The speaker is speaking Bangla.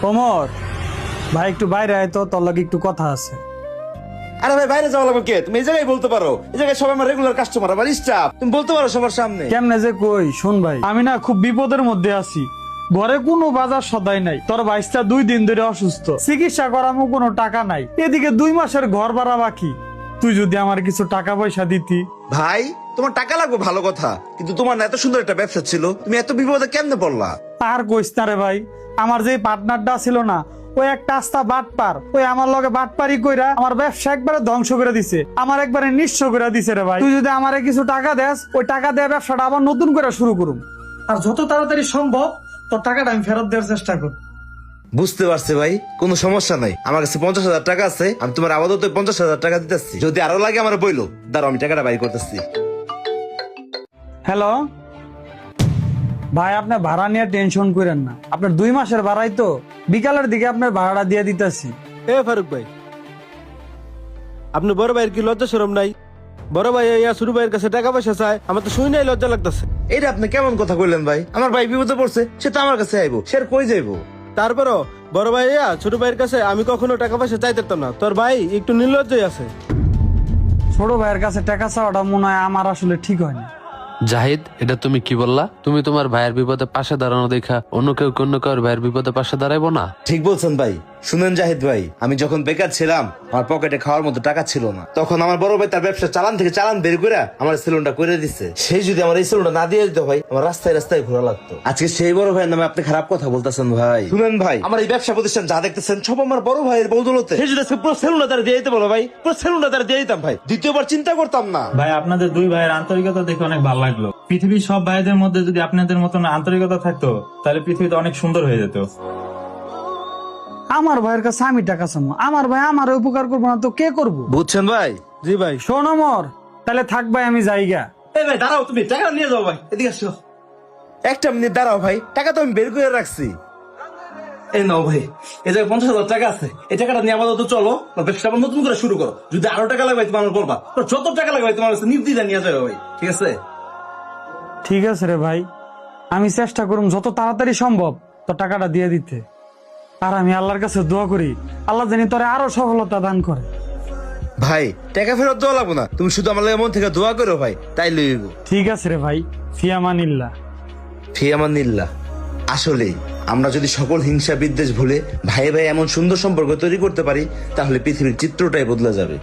ওমর ভাই একটু বাইরে আয় তো, তোর লাগে একটু কথা আছে। আরে ভাই বাইরে যাওয়া লাগবে কে? তুমি এই জায়গায় বলতে পারো, এই জায়গায় সবাই আমার রেগুলার কাস্টমার, আমার স্টাফ, তুমি বলতে পারো সবার সামনে। কেমনে যে কই, শুন ভাই, আমি না খুব বিপদের মধ্যে আছি। ঘরে কোনো বাজার সদাই নাই, তোর বাইশটা 2 দিন ধরে অসুস্থ, চিকিৎসা করামো কোনো টাকা নাই, এদিকে 2 মাসের ঘর ভাড়া বাকি। তুই যদি আমার কিছু টাকা পয়সা দিতি। ভাই তোমার টাকা লাগবে ভালো কথা, কিন্তু তোমার না এত সুন্দর একটা ব্যবসা ছিল, তুমি এত বিপদে কেমনে পড়লা? আর কইস না রে ভাই, আমার যে পার্টনারটা ছিল না, ওই একটা আস্তা বাটপার, ওই আমার লগে বাটপারি কইরা আমার ব্যবসা একবারে ধ্বংস করে দিছে, আমার একবারে নিঃস্ব করে দিছে রে ভাই। তুই যদি আমারে কিছু টাকা দেস, ওই টাকা দিয়ে ব্যবসাটা আবার নতুন করে শুরু করুম, আর যত তাড়াতাড়ি সম্ভব তোর টাকাটা আমি ফেরত দেওয়ার চেষ্টা কর। বুঝতে পারছি ভাই, কোনো সমস্যা নাই, আমার কাছে 50,000 টাকা আছে, আমি তোমার আপাতত 50,000 টাকা দিতেছি, যদি আরো লাগে আমার বইলো, দাঁড়াও আমি টাকাটা বাইর করতেছি। হ্যালো ভাই, আপনার ভাড়া নিয়ে টেনশন করেন না, আপনার 2 মাসের ভাড়াই তো, বিকালের দিকে আপনার ভাড়াটা দিয়ে দিতেছি। এ ফারুক ভাই, আপনি বড় ভাইয়ের কি লজ্জা শরম নাই? বড় ভাই ছোট ভাইয়ের কাছে টাকা পয়সা চায়, আমার তো শুই নাই লজ্জা লাগতেছে। এটা আপনি কেমন কথা কইলেন ভাই? আমার ভাই বিপদে পড়ছে, সে তো আমার কাছে আইবো, সে আর কই যাইবো? তারপরও বড় ভাই ছোট ভাইয়ের কাছে আমি কখনো টাকা পয়সা চাইতাম না, তোর ভাই একটু নির্লজ্জই আছে। ছোট ভাইয়ের কাছে টাকা চাওয়াটা মনে হয় আমার আসলে ঠিক হয় না। জাহিদ, এটা তুমি কি বললা? তুমি তোমার ভাইয়ের বিপদে পাশে দাঁড়ানো দেখা অন্য কেউ ভাইয়ের বিপদে পাশে দাঁড়াইবো না? ঠিক বলছেন ভাই। শুনেন জাহিদ ভাই, আমি যখন বেকার ছিলাম, আমার পকেটে খাওয়ার মতো টাকা ছিল না, তখন আমার বড় ভাই তার ব্যবসা চালান থেকে চালান বের করে আমার সেলুনটা করে দিচ্ছে। সেই যদি আমার এই সেলুনটা না দিয়ে দিত ভাই, আমার রাস্তায় রাস্তায় ঘোরা লাগতো। আজকে সেই বড় ভাইয়ের নামে আপনি খারাপ কথা বলতেছেন ভাই। শুনেন ভাই, আমার এই ব্যবসা প্রতিষ্ঠান যা দেখতেছেন সব আমার বড় ভাইয়ের বদৌলতে। সেই যদি আজকে পুরো সেলুনটা তারা দিয়ে দিতে বলো ভাই, পুরো সেলুনটা তারা দিয়ে দিতাম ভাই, দ্বিতীয়বার চিন্তা করতাম না। ভাই আপনাদের 2 ভাইয়ের আন্তরিকতা দেখে অনেক ভালো লাগলো। পৃথিবীর সব ভাইদের মধ্যে যদি আপনাদের মতন আন্তরিকতা থাকতো, তাহলে পৃথিবীতে অনেক সুন্দর হয়ে যেত। আমার ভাইয়ের কাছে আমি টাকা চাবো, আমার ভাই আমার উপকার করবো না তো কে করবো? বুঝছেন ভাই? জি ভাই। শোন ওমর, তাহলে থাক ভাই, আমি যাইগা। এই ভাই দাঁড়াও, তুমি টাকা নিয়ে যাও ভাই, এদিকে আসো। একটা মিনিট দাঁড়াও ভাই, টাকা তো আমি বের করে রাখছি। এই নাও ভাই, এই জায়গায় 50,000 টাকা আছে, এই টাকাটা নিয়ে আপাতত চলো, ব্যবসা আবার নতুন করে শুরু করো। যদি আরো টাকা লাগবে তোমার বলবা, যত টাকা লাগবে তোমার কাছে নির্দিদা নিয়ে যাবে ভাই, ঠিক আছে? ঠিক আছে রে ভাই, আমি চেষ্টা করুম যত তাড়াতাড়ি সম্ভব তোর টাকাটা দিয়ে দিতে। আর আমি আল্লাহর কাছে দোয়া করি, আল্লাহ জানি তোরে আরো সফলতা দান করে। ভাই টাকা ফেরত দেওয়া লাগবো না, তুমি শুধু আমার লাগে মন থেকে দোয়া করো ভাই, তাই লইব। ঠিক আছে রে ভাই, ফিয়ামানিল্লাহ। ফিয়ামানিল্লাহ। আসলে আমরা যদি সকল হিংসা বিদ্বেষ ভুলে ভাই ভাই এমন সুন্দর সম্পর্ক তৈরি করতে পারি, তাহলে পৃথিবীর চিত্রটাই বদলে যাবে।